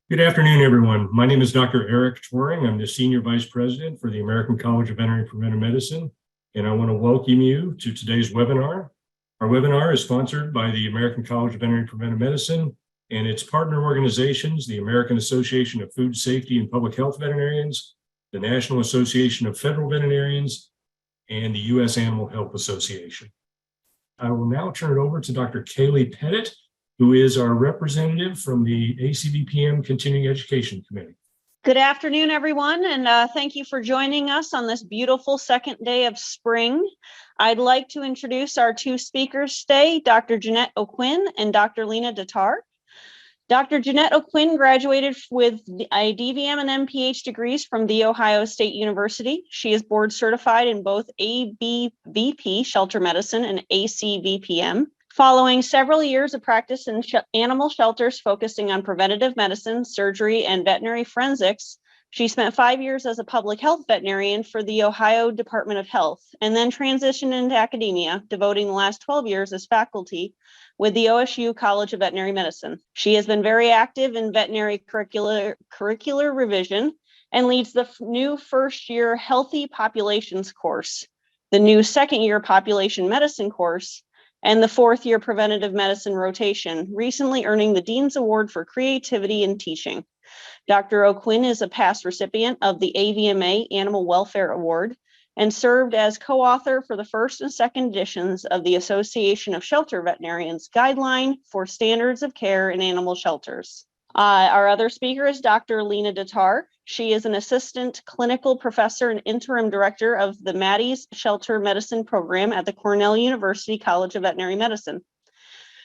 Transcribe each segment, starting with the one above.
Good afternoon, everyone. My name is Dr. Eric Twaring. I'm the Senior Vice President for the American College of Veterinary Preventive Medicine, and I want to welcome you to today's webinar. Our webinar is sponsored by the American College of Veterinary Preventive Medicine and its partner organizations, the American Association of Food Safety and Public Health Veterinarians, the National Association of Federal Veterinarians, and the U.S. Animal Health Association. I will now turn it over to Dr. Kaylee Pettit, who is our representative from the ACVPM Continuing Education Committee. Good afternoon, everyone, and thank you for joining us on this beautiful second day of spring. I'd like to introduce our two speakers today, Dr. Jeanette O'Quinn and Dr. Lena Datar. Dr. Jeanette O'Quinn graduated with a DVM and MPH degrees from The Ohio State University. She is board certified in both ABVP, Shelter Medicine, and ACVPM. Following several years of practice in animal shelters focusing on preventative medicine, surgery, and veterinary forensics, she spent 5 years as a public health veterinarian for the Ohio Department of Health, and then transitioned into academia, devoting the last 12 years as faculty with the OSU College of Veterinary Medicine. She has been very active in veterinary curricular revision and leads the new first-year Healthy Populations course, the new second-year Population Medicine course, and the fourth-year Preventative Medicine rotation, recently earning the Dean's Award for Creativity in Teaching. Dr. O'Quinn is a past recipient of the AVMA Animal Welfare Award and served as co-author for the first and second editions of the Association of Shelter Veterinarians Guideline for Standards of Care in Animal Shelters. Our other speaker is Dr. Lena Datar. She is an assistant clinical professor and interim director of the Maddie's Shelter Medicine program at the Cornell University College of Veterinary Medicine.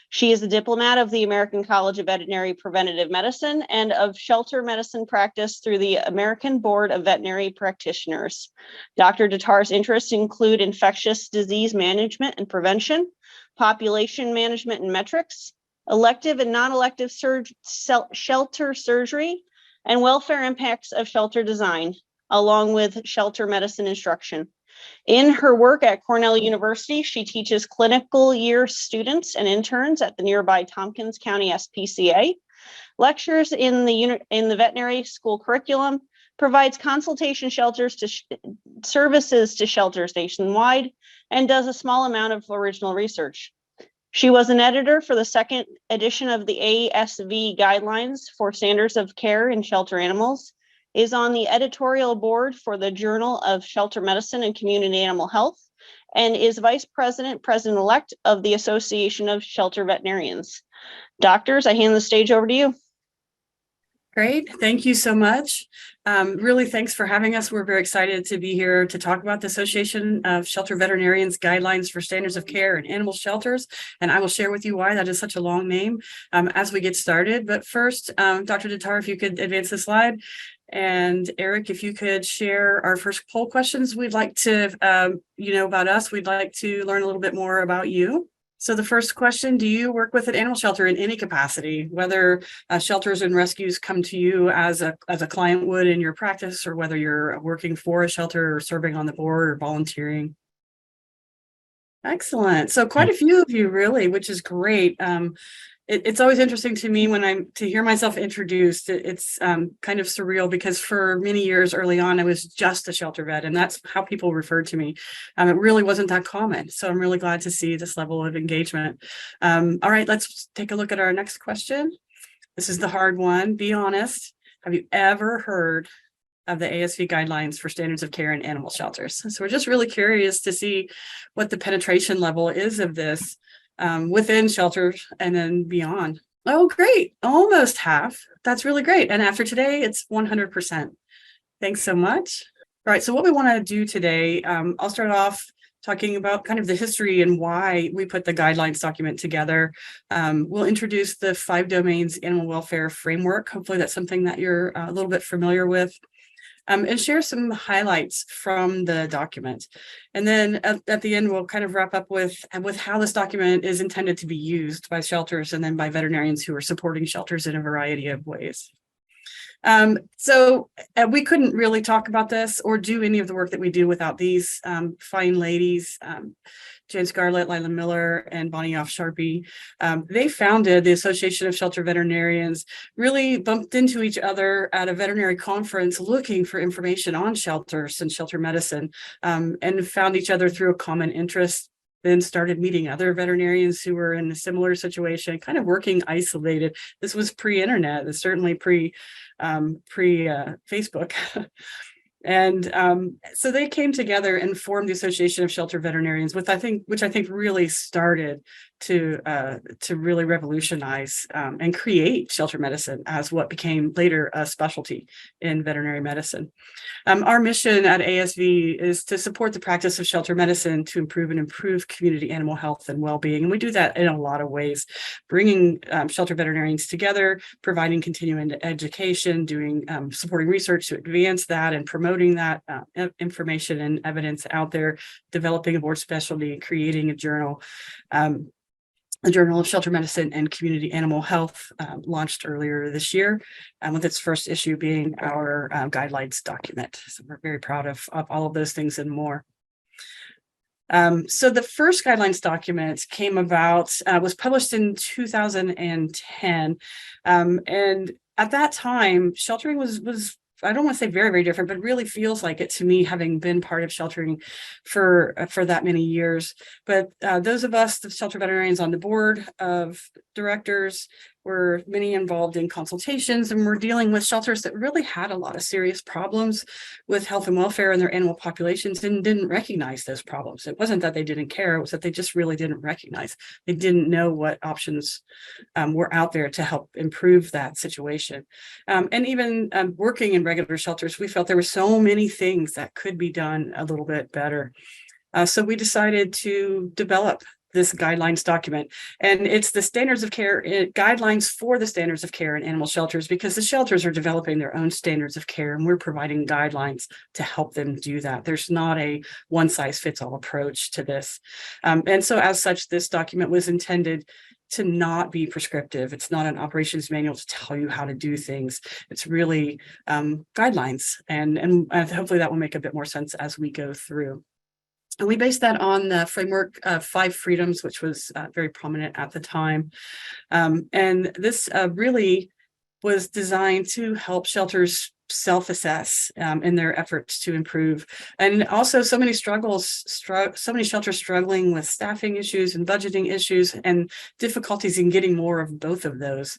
She is a diplomat of the American College of Veterinary Preventative Medicine and of shelter medicine practice through the American Board of Veterinary Practitioners. Dr. Datar's interests include infectious disease management and prevention, population management and metrics, elective and non-elective shelter surgery, and welfare impacts of shelter design, along with shelter medicine instruction. In her work at Cornell University, she teaches clinical year students and interns at the nearby Tompkins County SPCA, lectures in the veterinary school curriculum, provides consultation services to shelters nationwide, and does a small amount of original research. She was an editor for the second edition of the ASV Guidelines for Standards of Care in Shelter Animals, is on the editorial board for the Journal of Shelter Medicine and Community Animal Health, and is vice president-elect of the Association of Shelter Veterinarians. Doctors, I hand the stage over to you. Great. Thank you so much. Really, thanks for having us. We're very excited to be here to talk about the Association of Shelter Veterinarians Guidelines for Standards of Care in Animal Shelters. And I will share with you why that is such a long name as we get started. But first, Dr. Datar, if you could advance the slide. And Eric, if you could share our first poll questions. We'd like to, about us, we'd like to learn a little bit more about you. So the first question, do you work with an animal shelter in any capacity, whether shelters and rescues come to you as a client would in your practice, or whether you're working for a shelter or serving on the board or volunteering? Excellent. So quite a few of you really, which is great. It's always interesting to me when to hear myself introduced. It's kind of surreal because for many years early on, I was just a shelter vet, and that's how people referred to me. It really wasn't that common. So I'm really glad to see this level of engagement. All right, let's take a look at our next question. This is the hard one. Be honest. Have you ever heard of the ASV Guidelines for Standards of Care in Animal Shelters? So we're just really curious to see what the penetration level is of this within shelters and then beyond. Oh, great. Almost half. That's really great. And after today, it's 100%. Thanks so much. All right. So what we want to do today, I'll start off talking about kind of the history and why we put the guidelines document together. We'll introduce the 5 domains animal welfare framework. Hopefully that's something that you're a little bit familiar with. And share some highlights from the document. And then at the end, we'll kind of wrap up with how this document is intended to be used by shelters and then by veterinarians who are supporting shelters in a variety of ways. So we couldn't really talk about this or do any of the work that we do without these fine ladies Jane Scarlett, Lila Miller, and Bonnie Off Sharpie. They founded the Association of Shelter Veterinarians, really bumped into each other at a veterinary conference looking for information on shelters and shelter medicine, and found each other through a common interest. Then started meeting other veterinarians who were in a similar situation, kind of working isolated. This was pre-internet, it's certainly pre-Facebook. And so they came together and formed the Association of Shelter Veterinarians, which I think really started to really revolutionize and create shelter medicine as what became later a specialty in veterinary medicine. Our mission at ASV is to support the practice of shelter medicine to improve community animal health and well-being. And we do that in a lot of ways, bringing shelter veterinarians together, providing continuing education, doing supporting research to advance that and promoting that information and evidence out there, developing a board specialty, creating a journal. The Journal of Shelter Medicine and Community Animal Health launched earlier this year, with its first issue being our guidelines document. So we're very proud of all of those things and more. So the first guidelines document came about, was published in 2010. And at that time, sheltering was I don't want to say very, very different, but really feels like it to me, having been part of sheltering for that many years. But those of us, the shelter veterinarians on the board of directors, were many involved in consultations, and we're dealing with shelters that really had a lot of serious problems with health and welfare in their animal populations and didn't recognize those problems. It wasn't that they didn't care, it was that they just really didn't recognize. They didn't know what options were out there to help improve that situation. And even working in regular shelters, we felt there were so many things that could be done a little bit better. So we decided to develop this guidelines document, and it's the standards of care, guidelines for the standards of care in animal shelters, because the shelters are developing their own standards of care and we're providing guidelines to help them do that. There's not a one size fits all approach to this. And so as such, this document was intended to not be prescriptive. It's not an operations manual to tell you how to do things. It's really guidelines, and hopefully that will make a bit more sense as we go through. And we based that on the framework of 5 freedoms, which was very prominent at the time. And this really was designed to help shelters self-assess in their efforts to improve. And also so many so many shelters struggling with staffing issues and budgeting issues and difficulties in getting more of both of those.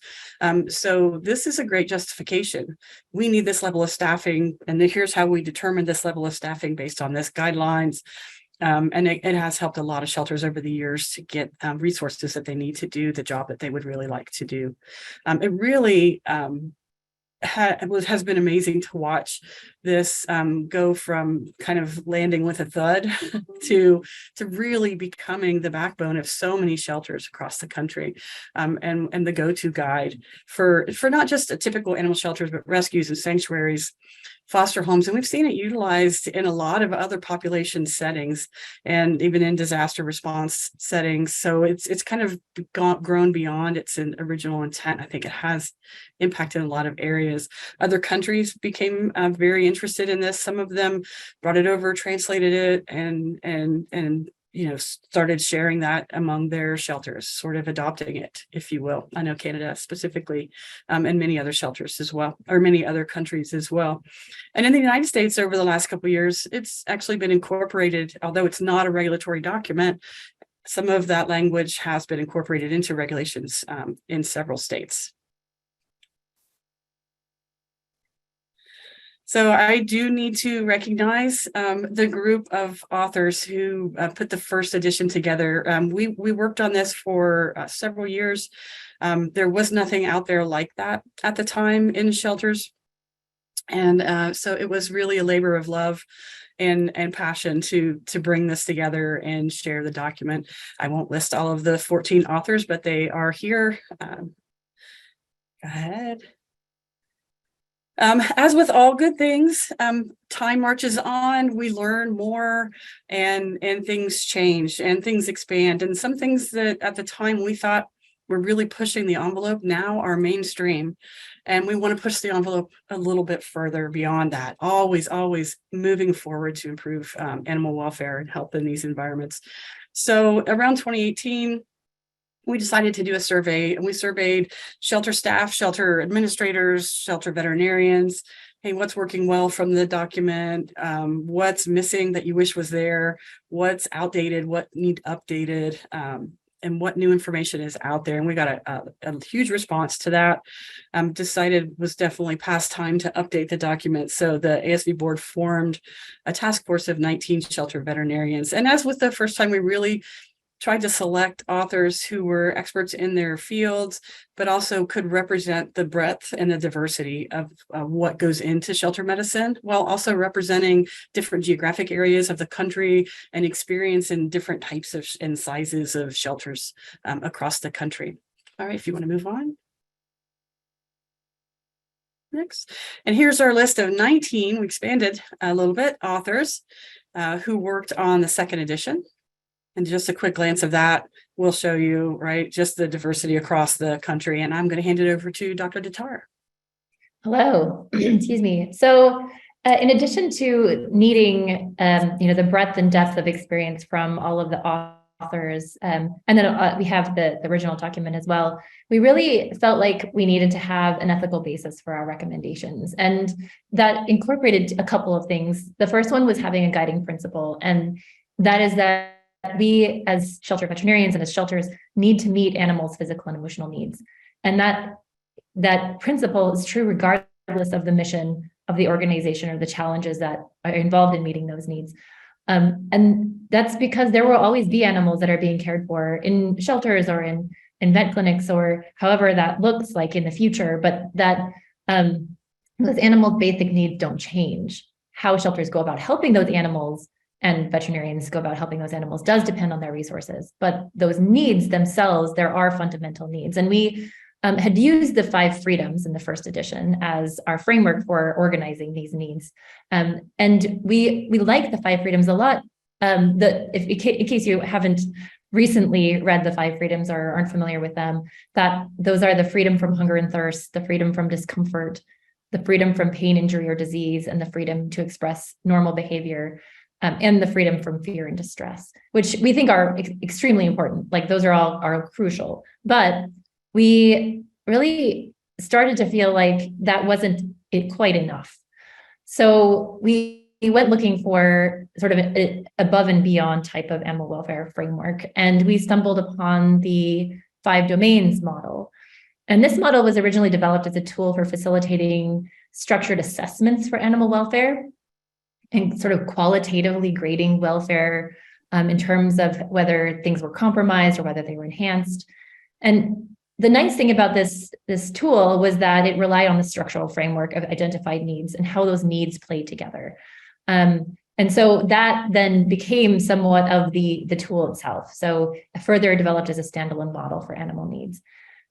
So this is a great justification. We need this level of staffing, and here's how we determine this level of staffing based on this guidelines. And it has helped a lot of shelters over the years to get resources that they need to do the job that they would really like to do. It really has been amazing to watch this go from kind of landing with a thud to really becoming the backbone of so many shelters across the country, and the go-to guide for not just a typical animal shelters, but rescues and sanctuaries, foster homes. And we've seen it utilized in a lot of other population settings and even in disaster response settings. So it's kind of grown beyond its original intent. I think it has impacted a lot of areas. Other countries became very interested in this. Some of them brought it over, translated it, and started sharing that among their shelters, sort of adopting it, if you will. I know Canada specifically, and many other shelters as well, or many other countries as well. And in the United States, over the last couple of years, it's actually been incorporated, although it's not a regulatory document. Some of that language has been incorporated into regulations in several states. So I do need to recognize the group of authors who put the first edition together. We worked on this for several years. There was nothing out there like that at the time in shelters. And so it was really a labor of love and passion to bring this together and share the document. I won't list all of the 14 authors, but they are here. Go ahead. As with all good things, time marches on, we learn more, and things change and things expand. And some things that at the time we thought were really pushing the envelope now are mainstream. And we want to push the envelope a little bit further beyond that, always moving forward to improve animal welfare and health in these environments. So around 2018, we decided to do a survey, and we surveyed shelter staff, shelter administrators, shelter veterinarians. Hey, what's working well from the document? What's missing that you wish was there? What's outdated? What need updated? And what new information is out there? And we got a huge response to that. Decided was definitely past time to update the document. So the ASV board formed a task force of 19 shelter veterinarians. And as with the first time, we really tried to select authors who were experts in their fields, but also could represent the breadth and the diversity of what goes into shelter medicine, while also representing different geographic areas of the country and experience in different types of and sizes of shelters across the country. All right, if you want to move on. Next. And here's our list of 19, we expanded a little bit, authors who worked on the second edition. And just a quick glance of that will show you, right, just the diversity across the country. And I'm going to hand it over to Dr. Datar. Hello, excuse me. So in addition to needing, the breadth and depth of experience from all of the authors, and then we have the original document as well, we really felt like we needed to have an ethical basis for our recommendations. And that incorporated a couple of things. The first one was having a guiding principle, and that is that we as shelter veterinarians and as shelters need to meet animals' physical and emotional needs. And that principle is true regardless of the mission of the organization or the challenges that are involved in meeting those needs. And that's because there will always be animals that are being cared for in shelters or in vet clinics or however that looks like in the future, but that those animals' basic needs don't change. How shelters go about helping those animals and veterinarians go about helping those animals does depend on their resources, but those needs themselves, there are fundamental needs. And we had used the 5 freedoms in the first edition as our framework for organizing these needs. And we like the 5 freedoms a lot. In case you haven't recently read the 5 freedoms or aren't familiar with them, that those are the freedom from hunger and thirst, the freedom from discomfort, the freedom from pain, injury, or disease, and the freedom to express normal behavior. And the freedom from fear and distress, which we think are extremely important. Like those are crucial, but we really started to feel like that wasn't quite enough. So we went looking for sort of an above and beyond type of animal welfare framework, and we stumbled upon the 5 domains model. And this model was originally developed as a tool for facilitating structured assessments for animal welfare and sort of qualitatively grading welfare in terms of whether things were compromised or whether they were enhanced. And the nice thing about this tool was that it relied on the structural framework of identified needs and how those needs play together. And so that then became somewhat of the tool itself. So further developed as a standalone model for animal needs.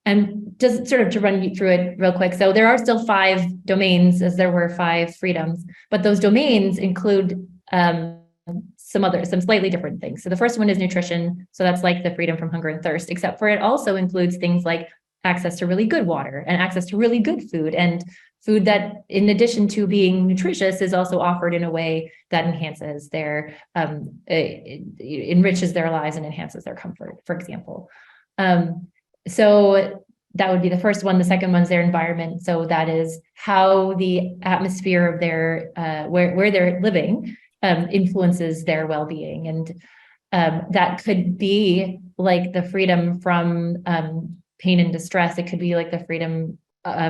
And just sort of to run you through it real quick. So there are still 5 domains, as there were 5 freedoms, but those domains include some slightly different things. So the first one is nutrition. So that's like the freedom from hunger and thirst, except for it also includes things like access to really good water and access to really good food, and food that, in addition to being nutritious, is also offered in a way that enhances their, enriches their lives and enhances their comfort, for example. So that would be the first one. The second one is their environment. So that is how the atmosphere of their where they're living influences their well-being, and that could be like the freedom from pain and distress. It could be like the freedom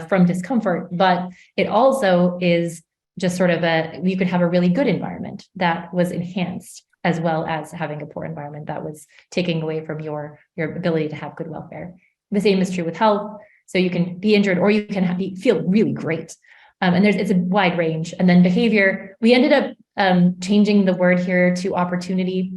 from discomfort, but it also is just sort of you could have a really good environment that was enhanced, as well as having a poor environment that was taking away from your ability to have good welfare. The same is true with health. So you can be injured or you can feel really great. And it's a wide range. And then behavior, we ended up changing the word here to opportunity,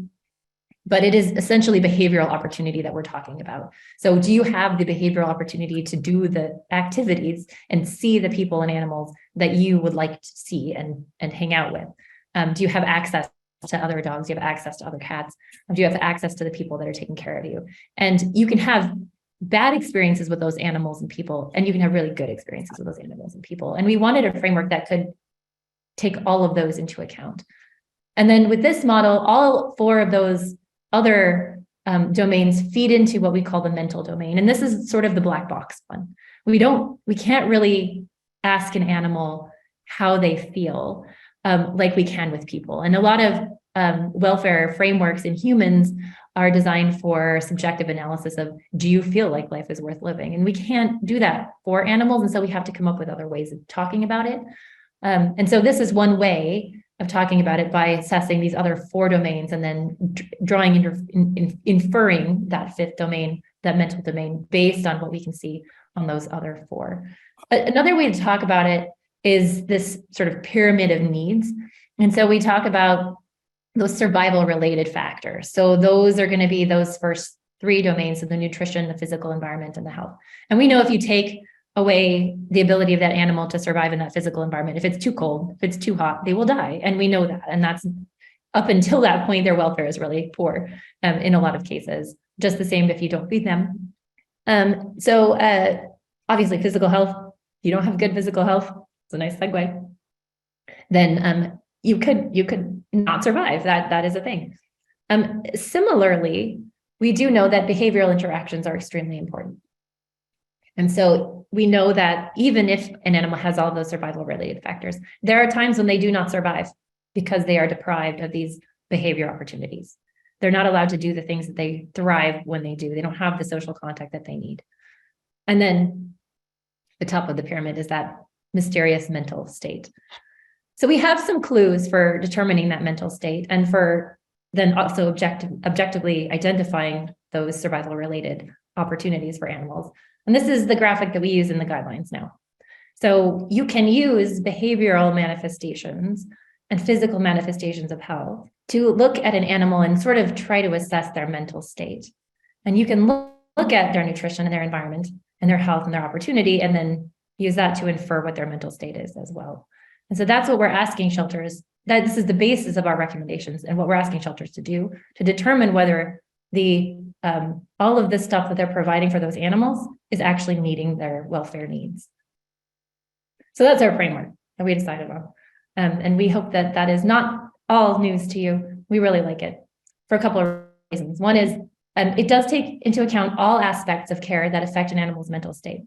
but it is essentially behavioral opportunity that we're talking about. So do you have the behavioral opportunity to do the activities and see the people and animals that you would like to see and hang out with? Do you have access to other dogs? Do you have access to other cats? Do you have access to the people that are taking care of you? And you can have bad experiences with those animals and people, and you can have really good experiences with those animals and people. And we wanted a framework that could take all of those into account. And then with this model, all 4 of those other domains feed into what we call the mental domain. And this is sort of the black box one. We can't really ask an animal how they feel like we can with people. And a lot of welfare frameworks in humans are designed for subjective analysis of, do you feel like life is worth living? And we can't do that for animals. And so we have to come up with other ways of talking about it. And so this is one way of talking about it, by assessing these other 4 domains and then inferring that 5th domain, that mental domain, based on what we can see on those other 4. Another way to talk about it is this sort of pyramid of needs. And so we talk about those survival related factors. So those are going to be those first 3 domains of the nutrition, the physical environment, and the health. And we know if you take away the ability of that animal to survive in that physical environment, if it's too cold, if it's too hot, they will die. And we know that. And that's up until that point, their welfare is really poor in a lot of cases. Just the same if you don't feed them. Obviously physical health, if you don't have good physical health, it's a nice segue, then you could not survive. That is a thing. Similarly, we do know that behavioral interactions are extremely important. And so we know that even if an animal has all those survival related factors, there are times when they do not survive because they are deprived of these behavior opportunities. They're not allowed to do the things that they thrive when they do. They don't have the social contact that they need. And then the top of the pyramid is that mysterious mental state. So we have some clues for determining that mental state, and for then also objectively identifying those survival related opportunities for animals. And this is the graphic that we use in the guidelines now. So you can use behavioral manifestations and physical manifestations of health to look at an animal and sort of try to assess their mental state. And you can look at their nutrition and their environment and their health and their opportunity, and then use that to infer what their mental state is as well. And so that's what we're asking shelters, that this is the basis of our recommendations and what we're asking shelters to do, to determine whether the all of this stuff that they're providing for those animals is actually meeting their welfare needs. So that's our framework that we decided on. And we hope that that is not all news to you. We really like it for a couple of reasons. One is it does take into account all aspects of care that affect an animal's mental state.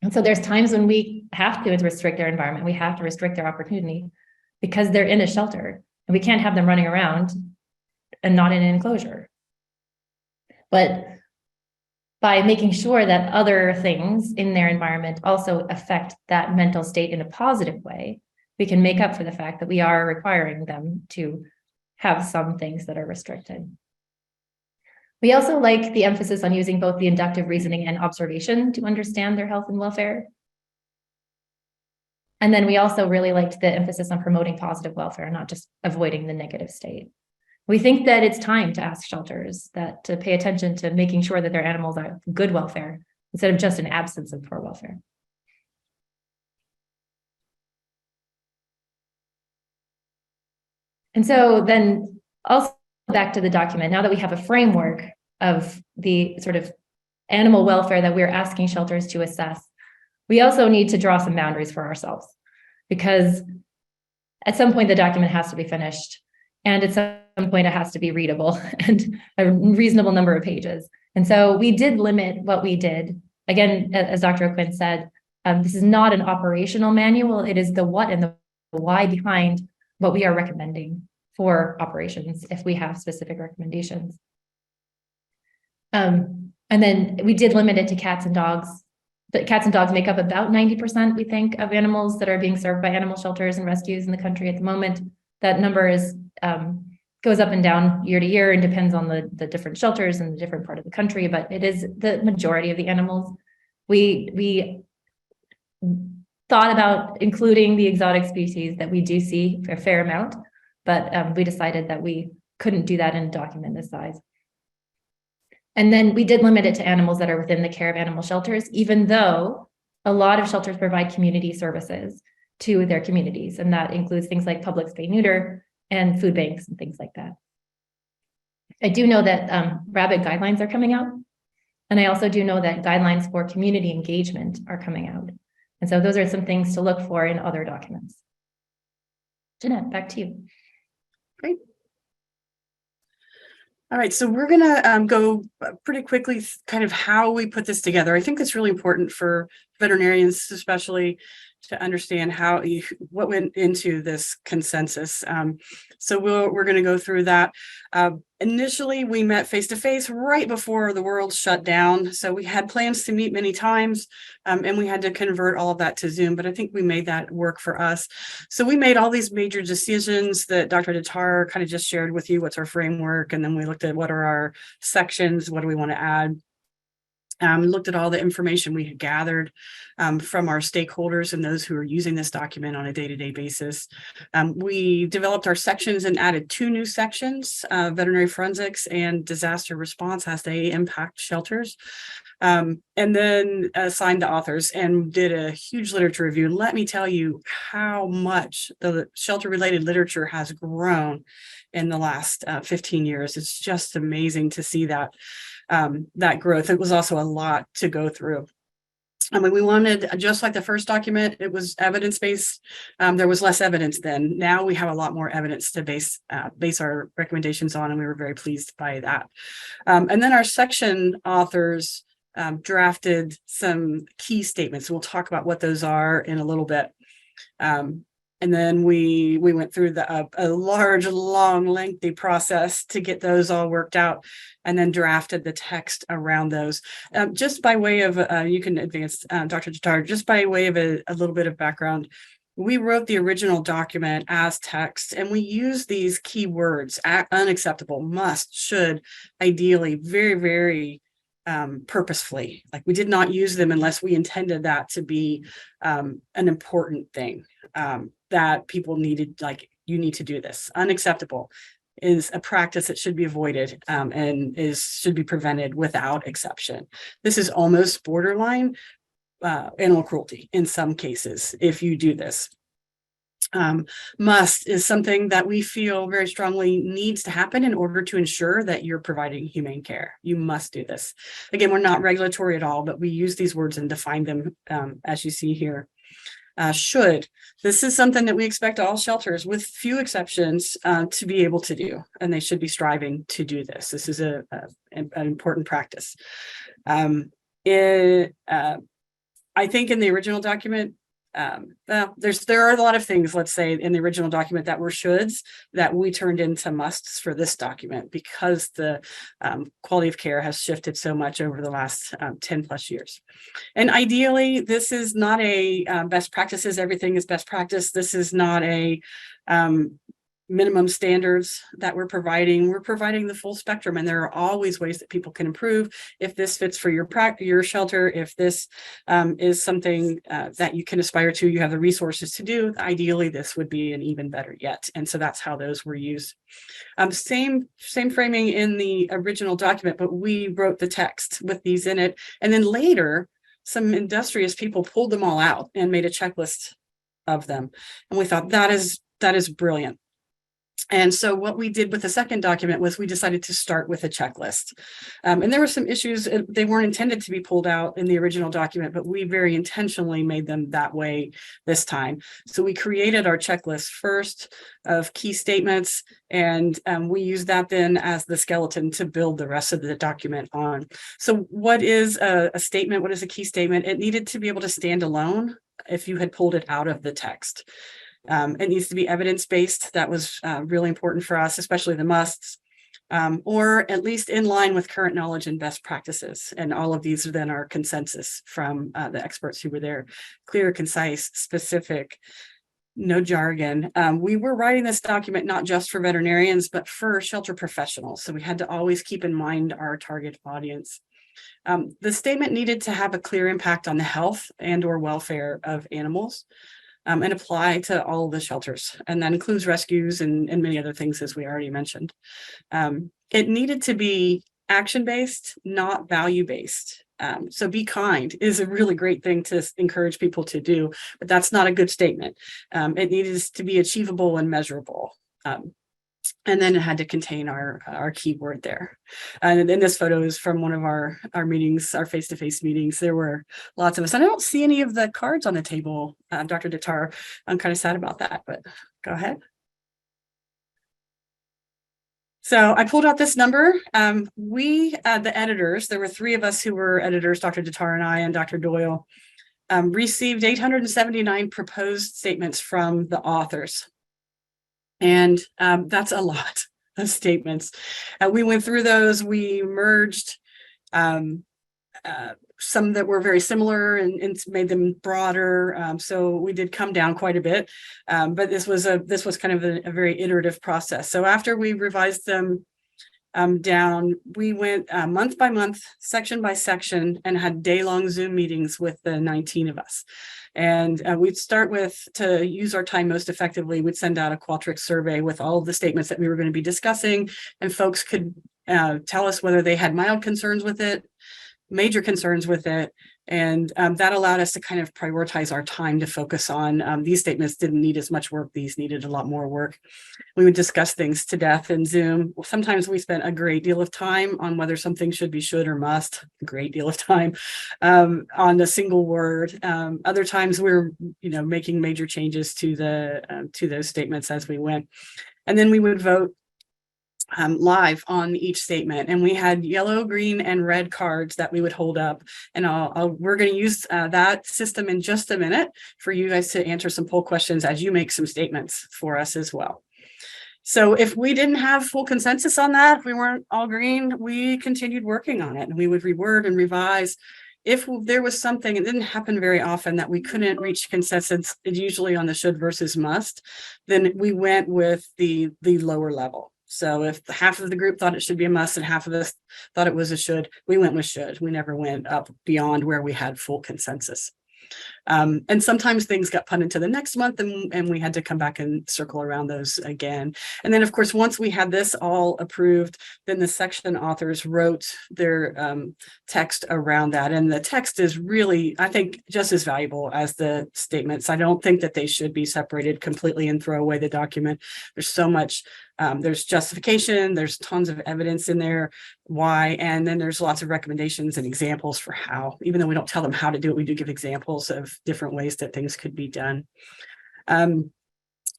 And so there's times when we have to restrict their environment. We have to restrict their opportunity because they're in a shelter and we can't have them running around and not in an enclosure. But by making sure that other things in their environment also affect that mental state in a positive way, we can make up for the fact that we are requiring them to have some things that are restricted. We also like the emphasis on using both the inductive reasoning and observation to understand their health and welfare. And then we also really liked the emphasis on promoting positive welfare, not just avoiding the negative state. We think that it's time to ask shelters to pay attention to making sure that their animals are good welfare instead of just an absence of poor welfare. And so then also back to the document, now that we have a framework of the sort of animal welfare that we're asking shelters to assess, we also need to draw some boundaries for ourselves, because at some point the document has to be finished, and at some point it has to be readable and a reasonable number of pages. And so we did limit what we did. Again, as Dr. O'Quinn said, this is not an operational manual. It is the what and the why behind what we are recommending for operations if we have specific recommendations. And then we did limit it to cats and dogs. But cats and dogs make up about 90%, we think, of animals that are being served by animal shelters and rescues in the country at the moment. That number is goes up and down year to year and depends on the different shelters in the different part of the country, but it is the majority of the animals. We thought about including the exotic species that we do see a fair amount, but we decided that we couldn't do that in a document this size. And then we did limit it to animals that are within the care of animal shelters, even though a lot of shelters provide community services to their communities. And that includes things like public spay neuter and food banks and things like that. I do know that rabbit guidelines are coming out. And I also do know that guidelines for community engagement are coming out. And so those are some things to look for in other documents. Jeanette, back to you. Great. All right, so we're going to go pretty quickly kind of how we put this together. I think it's really important for veterinarians, especially, to understand what went into this consensus. So we're going to go through that. Initially, we met face to face right before the world shut down. So we had plans to meet many times, and we had to convert all of that to Zoom, but I think we made that work for us. So we made all these major decisions that Dr. Datar kind of just shared with you. What's our framework? And then we looked at what are our sections? What do we want to add? Looked at all the information we had gathered from our stakeholders and those who are using this document on a day-to-day basis. We developed our sections and added 2 new sections, veterinary forensics and disaster response as they impact shelters. And then assigned the authors and did a huge literature review. Let me tell you how much the shelter-related literature has grown in the last 15 years. It's just amazing to see that growth. It was also a lot to go through. I mean, we wanted, just like the first document, it was evidence-based. There was less evidence then. Now we have a lot more evidence to base our recommendations on, and we were very pleased by that. And then our section authors drafted some key statements. We'll talk about what those are in a little bit. And then we went through a large, long, lengthy process to get those all worked out, and then drafted the text around those. Just by way of, you can advance, Dr. Datar, just by way of a little bit of background, we wrote the original document as text, and we used these key words: unacceptable, must, should, ideally, very, very purposefully. Like, we did not use them unless we intended that to be an important thing. That people needed, like, you need to do this. Unacceptable is a practice that should be avoided and should be prevented without exception. This is almost borderline animal cruelty in some cases if you do this. Must is something that we feel very strongly needs to happen in order to ensure that you're providing humane care. You must do this. Again, we're not regulatory at all, but we use these words and define them as you see here. Should. This is something that we expect all shelters, with few exceptions, to be able to do, and they should be striving to do this. This is an important practice. I think in the original document, there are a lot of things, let's say, in the original document that were shoulds that we turned into musts for this document, because the quality of care has shifted so much over the last 10 plus years. And ideally, this is not a best practices, everything is best practice. This is not a minimum standards that we're providing. We're providing the full spectrum, and there are always ways that people can improve. If this fits for your shelter, if this is something that you can aspire to, you have the resources to do, ideally this would be an even better yet. And so that's how those were used. Same framing in the original document, but we wrote the text with these in it. And then later, some industrious people pulled them all out and made a checklist of them. And we thought that is brilliant. And so what we did with the second document was we decided to start with a checklist. And there were some issues, they weren't intended to be pulled out in the original document, but we very intentionally made them that way this time. So we created our checklist first of key statements, and we used that then as the skeleton to build the rest of the document on. So what is a statement? What is a key statement? It needed to be able to stand alone if you had pulled it out of the text. It needs to be evidence-based. That was really important for us, especially the musts, or at least in line with current knowledge and best practices. And all of these are then our consensus from the experts who were there. Clear, concise, specific, no jargon. We were writing this document not just for veterinarians, but for shelter professionals. So we had to always keep in mind our target audience. The statement needed to have a clear impact on the health and or welfare of animals. And apply to all the shelters. And that includes rescues and many other things, as we already mentioned. It needed to be action-based, not value-based. So be kind is a really great thing to encourage people to do, but that's not a good statement. It needed to be achievable and measurable. And then it had to contain our keyword there. And then this photo is from one of our meetings, our face-to-face meetings. There were lots of us. And I don't see any of the cards on the table, Dr. Datar. I'm kind of sad about that, but go ahead. So I pulled out this number. The editors, there were 3 of us who were editors, Dr. Datar and I and Dr. Doyle, received 879 proposed statements from the authors. And that's a lot of statements. We went through those, we merged some that were very similar and made them broader. So we did come down quite a bit, but this was kind of a very iterative process. So after we revised them down, we went month by month, section by section, and had day-long Zoom meetings with the 19 of us. And we'd start with, to use our time most effectively, we'd send out a Qualtrics survey with all of the statements that we were going to be discussing, and folks could tell us whether they had mild concerns with it, major concerns with it. And that allowed us to kind of prioritize our time to focus on these statements didn't need as much work. These needed a lot more work. We would discuss things to death in Zoom. Sometimes we spent a great deal of time on whether something should be should or must, a great deal of time on a single word. Other times we're, making major changes to those statements as we went. And then we would vote live on each statement, and we had yellow, green, and red cards that we would hold up. And we're going to use that system in just a minute for you guys to answer some poll questions as you make some statements for us as well. So if we didn't have full consensus on that, if we weren't all green, we continued working on it, and we would reword and revise. If there was something, it didn't happen very often, that we couldn't reach consensus, usually on the should versus must, then we went with the lower level. So if half of the group thought it should be a must and half of us thought it was a should, we went with should. We never went up beyond where we had full consensus. And sometimes things got punted to the next month, and we had to come back and circle around those again. And then, of course, once we had this all approved, then the section authors wrote their text around that. And the text is really, I think, just as valuable as the statements. I don't think that they should be separated completely and throw away the document. There's so much. There's justification, there's tons of evidence in there, why, and then there's lots of recommendations and examples for how. Even though we don't tell them how to do it, we do give examples of different ways that things could be done. And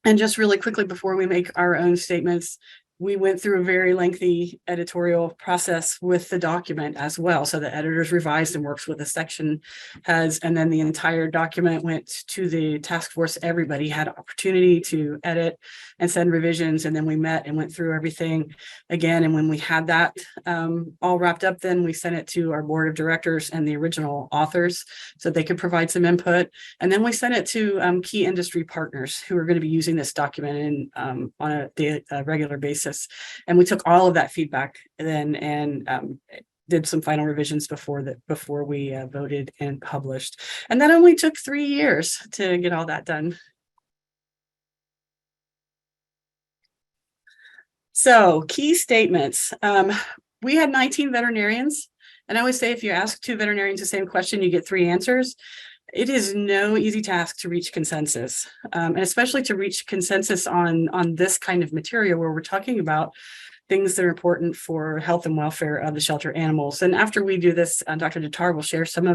just really quickly before we make our own statements, we went through a very lengthy editorial process with the document as well. So the editors revised and works with the section heads, and then the entire document went to the task force. Everybody had opportunity to edit and send revisions, and then we met and went through everything again. And when we had that all wrapped up, then we sent it to our board of directors and the original authors so they could provide some input. And then we sent it to key industry partners who are going to be using this document on a regular basis. And we took all of that feedback then and did some final revisions before we voted and published. And that only took 3 years to get all that done. So key statements. We had 19 veterinarians. And I always say, if you ask 2 veterinarians the same question, you get 3 answers. It is no easy task to reach consensus, and especially to reach consensus on this kind of material where we're talking about things that are important for health and welfare of the shelter animals. And after we do this, Dr. Datar will share some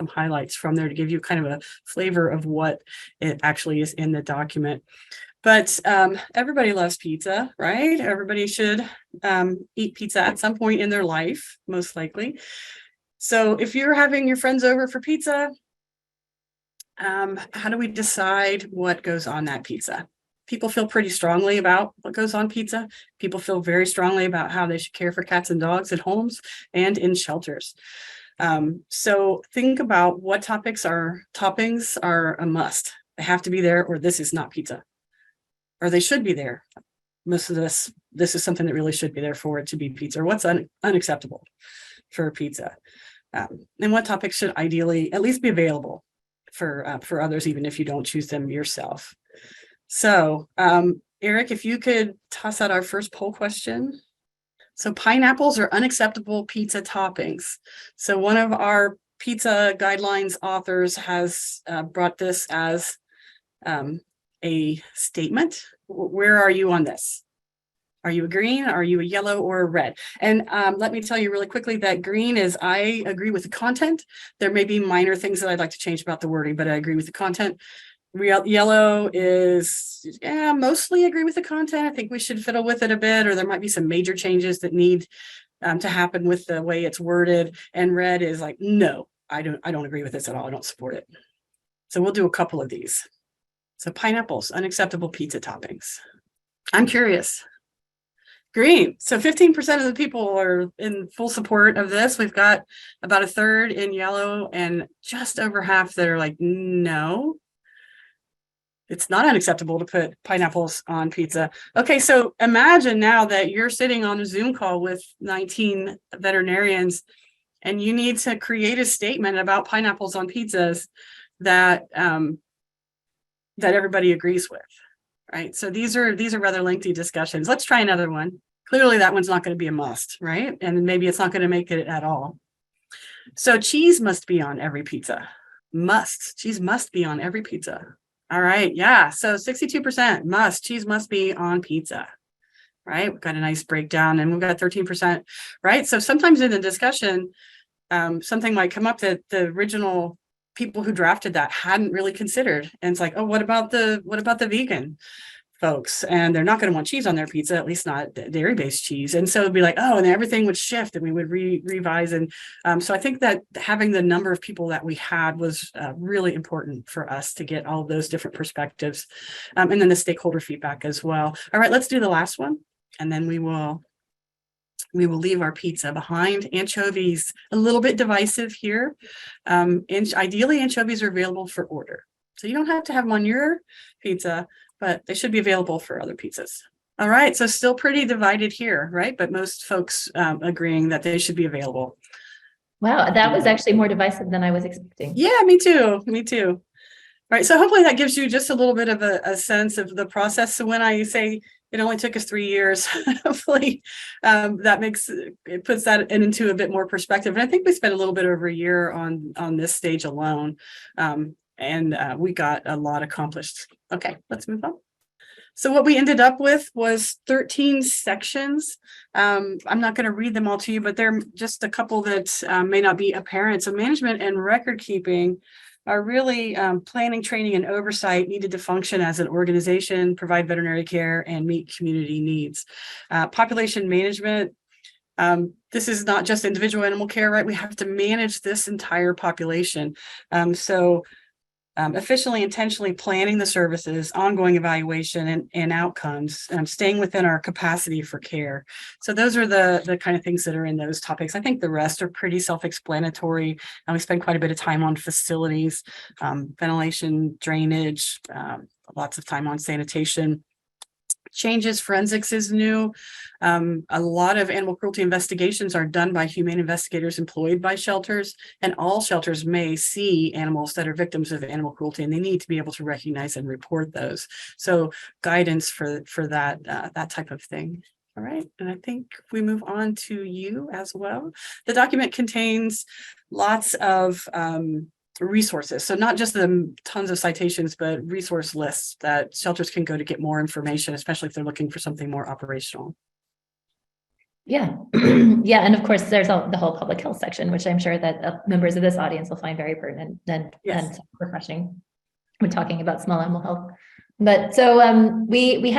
highlights from there to give you kind of a flavor of what it actually is in the document. But everybody loves pizza, right? Everybody should eat pizza at some point in their life, most likely. So if you're having your friends over for pizza, how do we decide what goes on that pizza? People feel pretty strongly about what goes on pizza. People feel very strongly about how they should care for cats and dogs at homes and in shelters. So think about what toppings are a must. They have to be there, or this is not pizza. Or they should be there. Most of this is something that really should be there for it to be pizza, or what's unacceptable for pizza. And what topics should ideally at least be available for others, even if you don't choose them yourself. So, Eric, if you could toss out our first poll question. So pineapples are unacceptable pizza toppings. So one of our pizza guidelines authors has brought this as a statement. Where are you on this? Are you a green? Are you a yellow or a red? And let me tell you really quickly that green is, I agree with the content. There may be minor things that I'd like to change about the wording, but I agree with the content. Yellow is, yeah, mostly agree with the content. I think we should fiddle with it a bit, or there might be some major changes that need to happen with the way it's worded. And red is like, no, I don't agree with this at all. I don't support it. So we'll do a couple of these. So pineapples, unacceptable pizza toppings. I'm curious. Green. So 15% of the people are in full support of this. We've got about a third in yellow and just over half that are like, no, it's not unacceptable to put pineapples on pizza. Okay, so imagine now that you're sitting on a Zoom call with 19 veterinarians and you need to create a statement about pineapples on pizzas that that everybody agrees with, right? So these are rather lengthy discussions. Let's try another one. Clearly that one's not going to be a must, right? And maybe it's not going to make it at all. So cheese must be on every pizza. Cheese must be on every pizza. All right, yeah, so 62% cheese must be on pizza, right? We've got a nice breakdown, and we've got 13%, right? So sometimes in the discussion, something might come up that the original people who drafted that hadn't really considered. And it's like, oh, what about the vegan folks? And they're not going to want cheese on their pizza, at least not dairy-based cheese. And so it'd be like, oh, and everything would shift and we would revise. And so I think that having the number of people that we had was really important for us to get all of those different perspectives. And then the stakeholder feedback as well. All right, let's do the last one. And then we will leave our pizza behind. Anchovies, a little bit divisive here. Ideally, anchovies are available for order. So you don't have to have them on your pizza, but they should be available for other pizzas. All right, so still pretty divided here, right? But most folks agreeing that they should be available. Wow, that was actually more divisive than I was expecting. Yeah, me too. All right, so hopefully that gives you just a little bit of a sense of the process. So when I say it only took us 3 years, hopefully it puts that into a bit more perspective. And I think we spent a little bit over a year on this stage alone. And we got a lot accomplished. Okay, let's move on. So what we ended up with was 13 sections. I'm not going to read them all to you, but there are just a couple that may not be apparent. So management and record keeping are really planning, training, and oversight needed to function as an organization, provide veterinary care, and meet community needs. Population management. This is not just individual animal care, right? We have to manage this entire population. Efficiently, intentionally planning the services, ongoing evaluation and outcomes, staying within our capacity for care. So those are the kind of things that are in those topics. I think the rest are pretty self-explanatory. And we spend quite a bit of time on facilities, ventilation, drainage, lots of time on sanitation. Changes, forensics is new. A lot of animal cruelty investigations are done by humane investigators employed by shelters, and all shelters may see animals that are victims of animal cruelty, and they need to be able to recognize and report those. So guidance for that type of thing. All right, and I think we move on to you as well. The document contains lots of resources. So not just the tons of citations, but resource lists that shelters can go to get more information, especially if they're looking for something more operational. Yeah. Yeah. And of course, there's the whole public health section, which I'm sure that members of this audience will find very pertinent and refreshing when talking about small animal health. But so we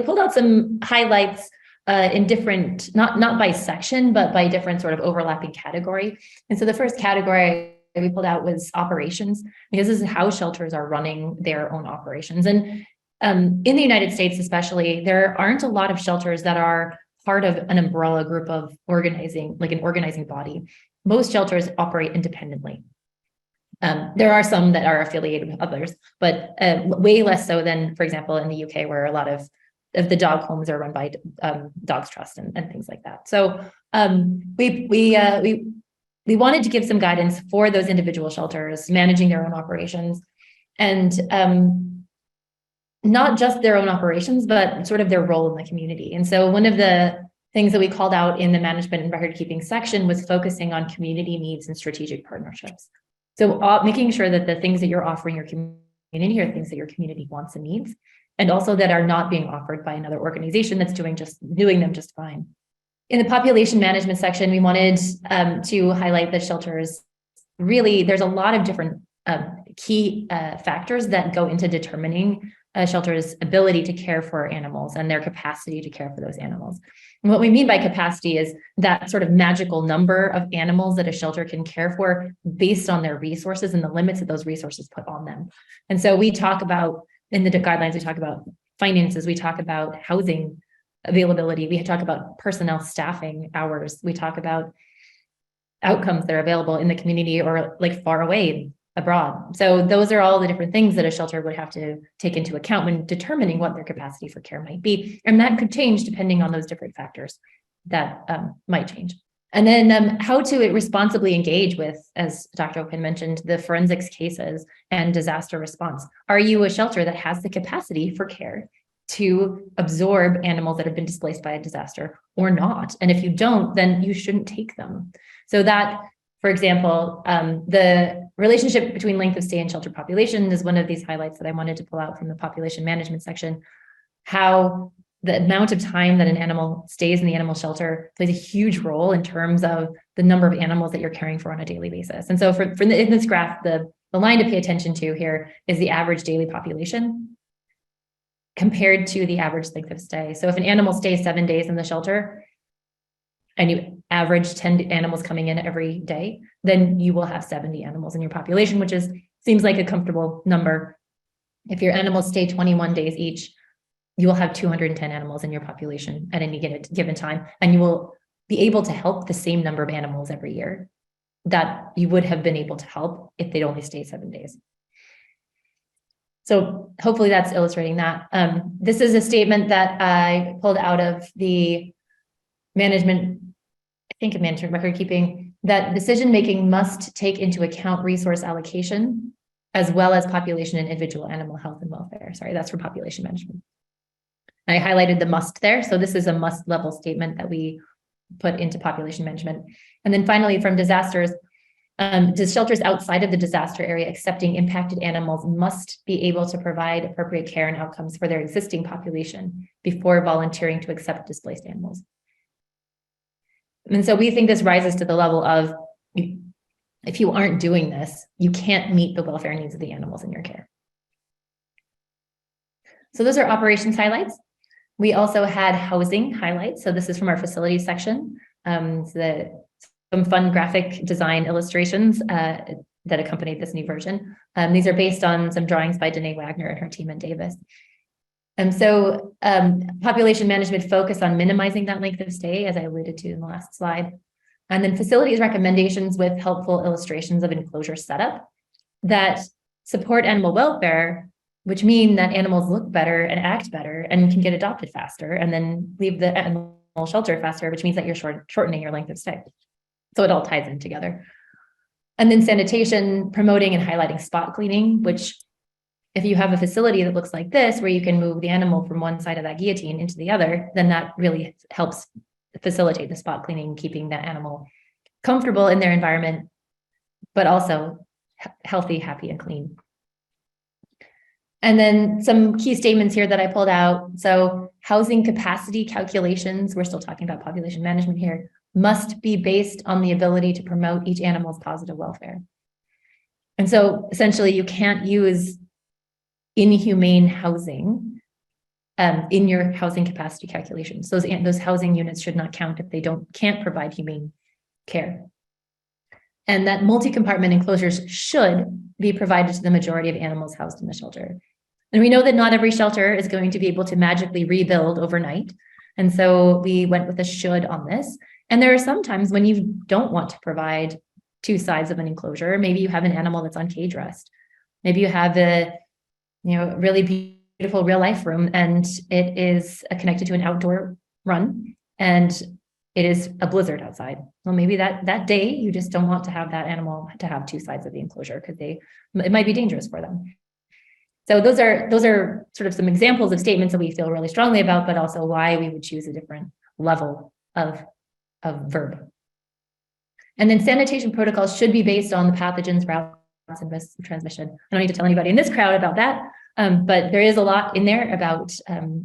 pulled out some highlights in different, not by section, but by different sort of overlapping category. And so the first category that we pulled out was operations, because this is how shelters are running their own operations. And in the United States, especially, there aren't a lot of shelters that are part of an umbrella group of organizing, like an organizing body. Most shelters operate independently. There are some that are affiliated with others, but way less so than, for example, in the UK, where a lot of the dog homes are run by Dogs Trust and things like that. So we wanted to give some guidance for those individual shelters managing their own operations, and not just their own operations, but sort of their role in the community. And so one of the things that we called out in the management and record keeping section was focusing on community needs and strategic partnerships. So making sure that the things that you're offering your community are things that your community wants and needs, and also that are not being offered by another organization that's doing them just fine. In the population management section, we wanted to highlight that shelters really, there's a lot of different key factors that go into determining a shelter's ability to care for animals and their capacity to care for those animals. And what we mean by capacity is that sort of magical number of animals that a shelter can care for based on their resources and the limits that those resources put on them. And so we talk about, in the guidelines, we talk about finances, we talk about housing availability, we talk about personnel staffing hours, we talk about outcomes that are available in the community or like far away abroad. So those are all the different things that a shelter would have to take into account when determining what their capacity for care might be. And that could change depending on those different factors that might change. And then how to responsibly engage with, as Dr. O'Quinn mentioned, the forensics cases and disaster response. Are you a shelter that has the capacity for care to absorb animals that have been displaced by a disaster or not? And if you don't, then you shouldn't take them. So that, for example, the relationship between length of stay and shelter population is one of these highlights that I wanted to pull out from the population management section. How the amount of time that an animal stays in the animal shelter plays a huge role in terms of the number of animals that you're caring for on a daily basis. And so in this graph, the line to pay attention to here is the average daily population compared to the average length of stay. So if an animal stays 7 days in the shelter and you average 10 animals coming in every day, then you will have 70 animals in your population, which seems like a comfortable number. If your animals stay 21 days each, you will have 210 animals in your population at any given time, and you will be able to help the same number of animals every year that you would have been able to help if they'd only stayed 7 days. So hopefully that's illustrating that. This is a statement that I pulled out of the management record keeping, that decision-making must take into account resource allocation as well as population and individual animal health and welfare. Sorry, that's for population management. I highlighted the must there. So this is a must level statement that we put into population management. And then finally, from disasters, shelters outside of the disaster area accepting impacted animals must be able to provide appropriate care and outcomes for their existing population before volunteering to accept displaced animals. And so we think this rises to the level of, if you aren't doing this, you can't meet the welfare needs of the animals in your care. So those are operations highlights. We also had housing highlights. So this is from our facilities section. Some fun graphic design illustrations that accompanied this new version. These are based on some drawings by Danae Wagner and her team in Davis. And so population management focus on minimizing that length of stay, as I alluded to in the last slide. And then facilities recommendations with helpful illustrations of enclosure setup that support animal welfare, which mean that animals look better and act better and can get adopted faster and then leave the animal shelter faster, which means that you're shortening your length of stay. So it all ties in together. And then sanitation, promoting and highlighting spot cleaning, which if you have a facility that looks like this, where you can move the animal from one side of that guillotine into the other, then that really helps facilitate the spot cleaning, keeping that animal comfortable in their environment, but also healthy, happy, and clean. And then some key statements here that I pulled out. So housing capacity calculations, we're still talking about population management here, must be based on the ability to promote each animal's positive welfare. And so essentially you can't use inhumane housing in your housing capacity calculations. Those housing units should not count if they can't provide humane care. And that multi-compartment enclosures should be provided to the majority of animals housed in the shelter. And we know that not every shelter is going to be able to magically rebuild overnight. And so we went with a should on this. And there are some times when you don't want to provide two sides of an enclosure. Maybe you have an animal that's on cage rest. Maybe you have a really beautiful real life room and it is connected to an outdoor run and it is a blizzard outside. Well, maybe that day you just don't want to have that animal to have two sides of the enclosure because it might be dangerous for them. So those are sort of some examples of statements that we feel really strongly about, but also why we would choose a different level of verb. And then sanitation protocols should be based on the pathogens, routes, and risks of transmission. I don't need to tell anybody in this crowd about that, but there is a lot in there about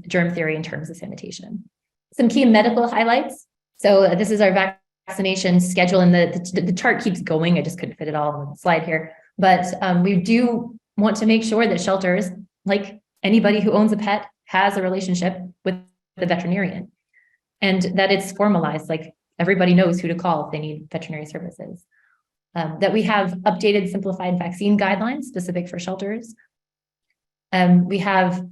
germ theory in terms of sanitation. Some key medical highlights. So this is our vaccination schedule, and the chart keeps going. I just couldn't fit it all on the slide here. But we do want to make sure that shelters, like anybody who owns a pet, has a relationship with the veterinarian, and that it's formalized, like everybody knows who to call if they need veterinary services. That we have updated simplified vaccine guidelines specific for shelters. We have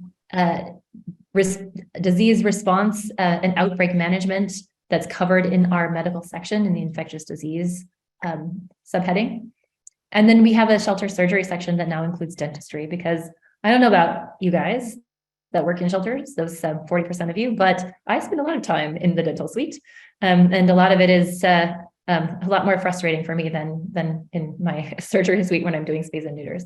disease response and outbreak management that's covered in our medical section in the infectious disease subheading. And then we have a shelter surgery section that now includes dentistry, because I don't know about you guys that work in shelters, those 40% of you, but I spend a lot of time in the dental suite. And a lot of it is a lot more frustrating for me than in my surgery suite when I'm doing spays and neuters.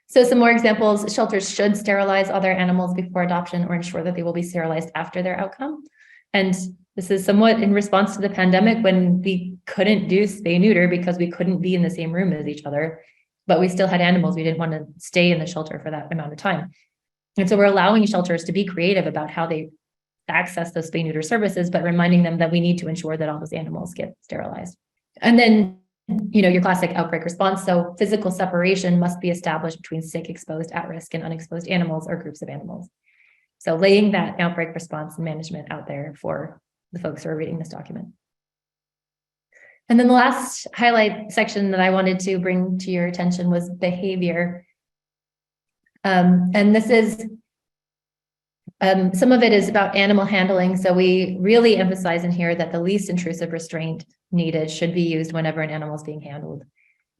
So some more examples: shelters should sterilize all their animals before adoption or ensure that they will be sterilized after their outcome. And this is somewhat in response to the pandemic, when we couldn't do spay neuter because we couldn't be in the same room as each other, but we still had animals. We didn't want to stay in the shelter for that amount of time. And so we're allowing shelters to be creative about how they access those spay neuter services, but reminding them that we need to ensure that all those animals get sterilized. And then, your classic outbreak response. So physical separation must be established between sick, exposed, at-risk, and unexposed animals or groups of animals. So laying that outbreak response and management out there for the folks who are reading this document. And then the last highlight section that I wanted to bring to your attention was behavior. And this is, some of it is about animal handling. So we really emphasize in here that the least intrusive restraint needed should be used whenever an animal is being handled.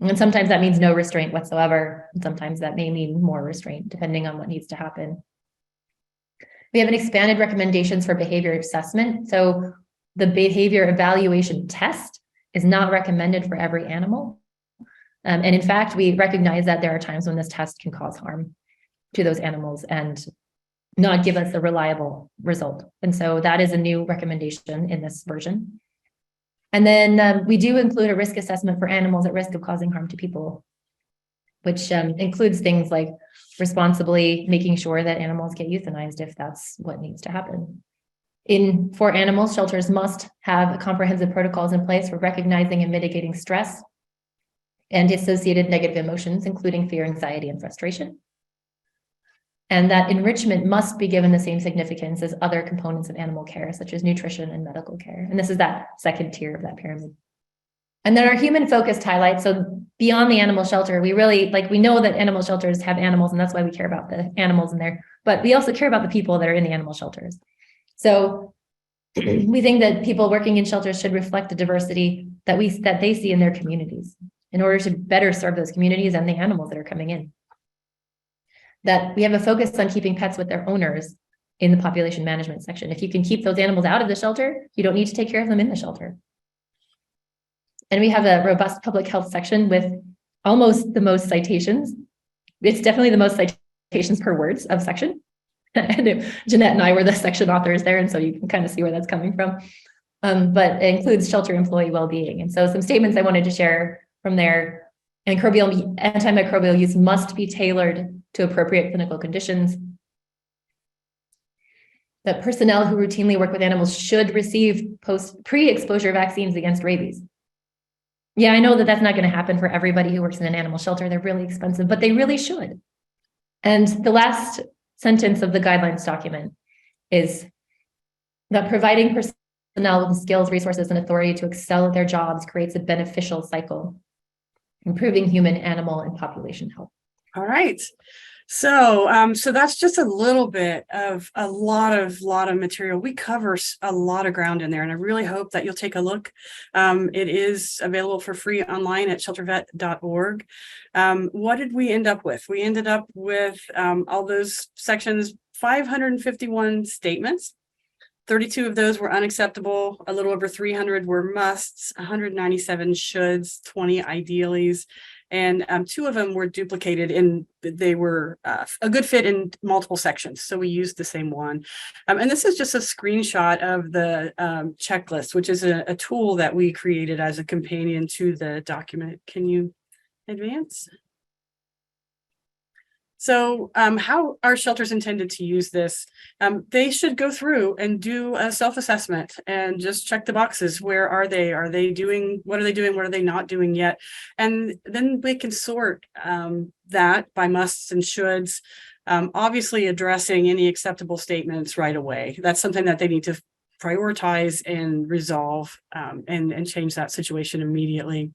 And sometimes that means no restraint whatsoever. And sometimes that may mean more restraint, depending on what needs to happen. We have an expanded recommendations for behavior assessment. So the behavior evaluation test is not recommended for every animal. And in fact, we recognize that there are times when this test can cause harm to those animals and not give us a reliable result. And so that is a new recommendation in this version. And then we do include a risk assessment for animals at risk of causing harm to people, which includes things like responsibly making sure that animals get euthanized if that's what needs to happen. For animals, shelters must have comprehensive protocols in place for recognizing and mitigating stress and associated negative emotions, including fear, anxiety, and frustration. And that enrichment must be given the same significance as other components of animal care, such as nutrition and medical care. And this is that second tier of that pyramid. And then our human-focused highlights. So beyond the animal shelter, we really, we know that animal shelters have animals, and that's why we care about the animals in there. But we also care about the people that are in the animal shelters. So we think that people working in shelters should reflect the diversity that they see in their communities in order to better serve those communities and the animals that are coming in. That we have a focus on keeping pets with their owners in the population management section. If you can keep those animals out of the shelter, you don't need to take care of them in the shelter. And we have a robust public health section with almost the most citations. It's definitely the most citations per words of section. And Jeanette and I were the section authors there, and so you can kind of see where that's coming from. But it includes shelter employee well-being. And so some statements I wanted to share from there: antimicrobial use must be tailored to appropriate clinical conditions. That personnel who routinely work with animals should receive pre-exposure vaccines against rabies. Yeah, I know that that's not going to happen for everybody who works in an animal shelter. They're really expensive, but they really should. And the last sentence of the guidelines document is that providing personnel with the skills, resources, and authority to excel at their jobs creates a beneficial cycle, improving human, animal, and population health. All right. So that's just a little bit of a lot of material. We cover a lot of ground in there, and I really hope that you'll take a look. It is available for free online at sheltervet.org. What did we end up with? We ended up with all those sections, 551 statements. 32 of those were unacceptable. A little over 300 were musts, 197 shoulds, 20 idealies. And 2 of them were duplicated, and they were a good fit in multiple sections. So we used the same one. And this is just a screenshot of the checklist, which is a tool that we created as a companion to the document. Can you advance? So how are shelters intended to use this? They should go through and do a self-assessment and just check the boxes. Where are they? Are they doing, what are they doing? What are they not doing yet? And then we can sort that by musts and shoulds, obviously addressing any acceptable statements right away. That's something that they need to prioritize and resolve and change that situation immediately.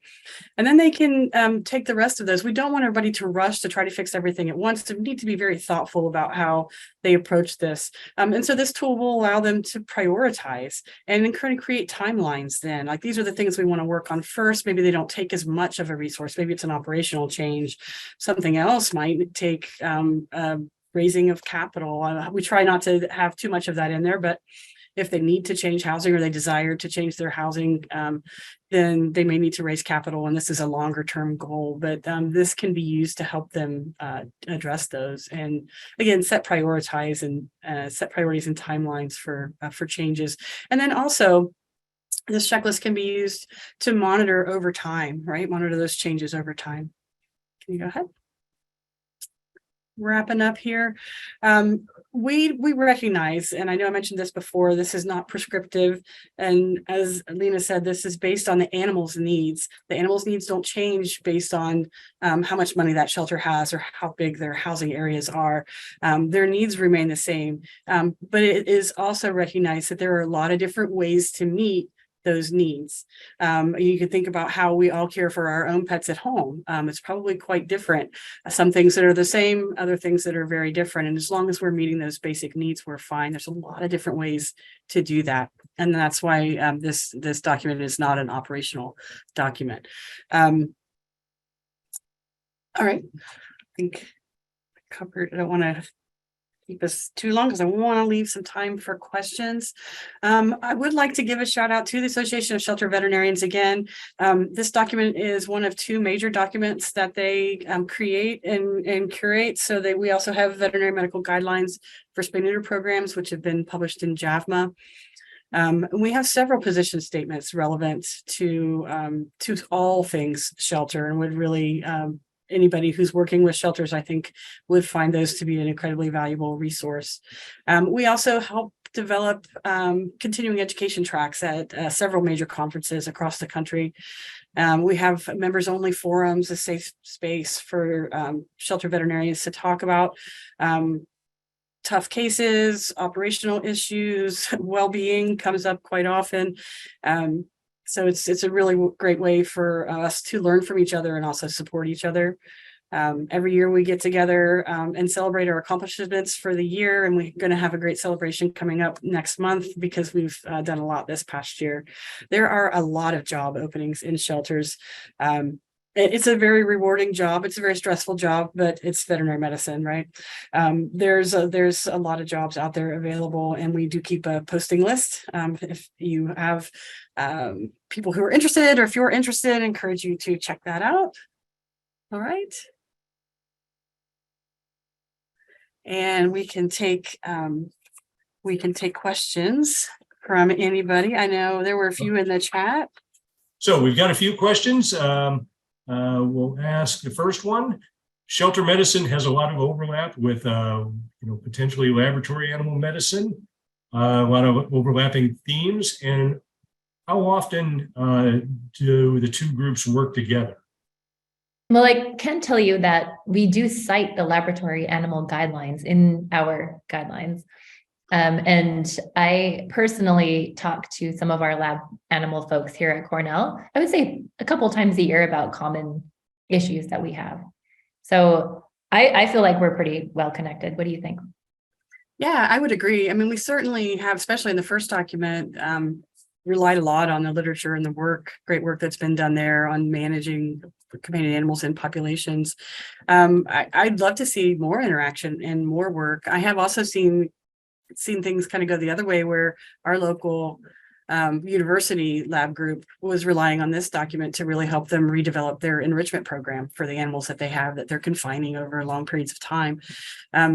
And then they can take the rest of those. We don't want everybody to rush to try to fix everything at once. They need to be very thoughtful about how they approach this. And so this tool will allow them to prioritize and then kind of create timelines then. Like these are the things we want to work on first. Maybe they don't take as much of a resource. Maybe it's an operational change. Something else might take raising of capital. We try not to have too much of that in there, but if they need to change housing or they desire to change their housing, then they may need to raise capital. And this is a longer term goal, but this can be used to help them address those. And again, set priorities and timelines for changes. And then also this checklist can be used to monitor over time, right? Monitor those changes over time. Can you go ahead? Wrapping up here. We recognize, and I know I mentioned this before, this is not prescriptive. And as Lena said, this is based on the animal's needs. The animal's needs don't change based on how much money that shelter has or how big their housing areas are. Their needs remain the same. But it is also recognized that there are a lot of different ways to meet those needs. You can think about how we all care for our own pets at home. It's probably quite different. Some things that are the same, other things that are very different. And as long as we're meeting those basic needs, we're fine. There's a lot of different ways to do that. And that's why this document is not an operational document. All right. I think I covered, I don't want to keep us too long because I want to leave some time for questions. I would like to give a shout out to the Association of Shelter Veterinarians again. This document is one of two major documents that they create and curate. So that we also have veterinary medical guidelines for spay neuter programs, which have been published in JAVMA. We have several position statements relevant to all things shelter and would really anybody who's working with shelters, I think, would find those to be an incredibly valuable resource. We also help develop continuing education tracks at several major conferences across the country. We have members only forums, a safe space for shelter veterinarians to talk about tough cases, operational issues, well-being comes up quite often. So it's a really great way for us to learn from each other and also support each other. Every year we get together and celebrate our accomplishments for the year. And we're going to have a great celebration coming up next month because we've done a lot this past year. There are a lot of job openings in shelters. It's a very rewarding job. It's a very stressful job, but it's veterinary medicine, right? There's a lot of jobs out there available, and we do keep a posting list. If you have people who are interested, or if you're interested, I encourage you to check that out. All right. And we can take questions from anybody. I know there were a few in the chat. So we've got a few questions. We'll ask the first one. Shelter medicine has a lot of overlap with, potentially laboratory animal medicine, a lot of overlapping themes. And how often do the two groups work together? Well, I can tell you that we do cite the laboratory animal guidelines in our guidelines. And I personally talk to some of our lab animal folks here at Cornell, I would say a couple times a year, about common issues that we have. So I feel like we're pretty well connected. What do you think? Yeah, I would agree. I mean, we certainly have, especially in the first document, relied a lot on the literature and the great work that's been done there on managing companion animals in populations. I'd love to see more interaction and more work. I have also seen things kind of go the other way, where our local university lab group was relying on this document to really help them redevelop their enrichment program for the animals that they have that they're confining over long periods of time.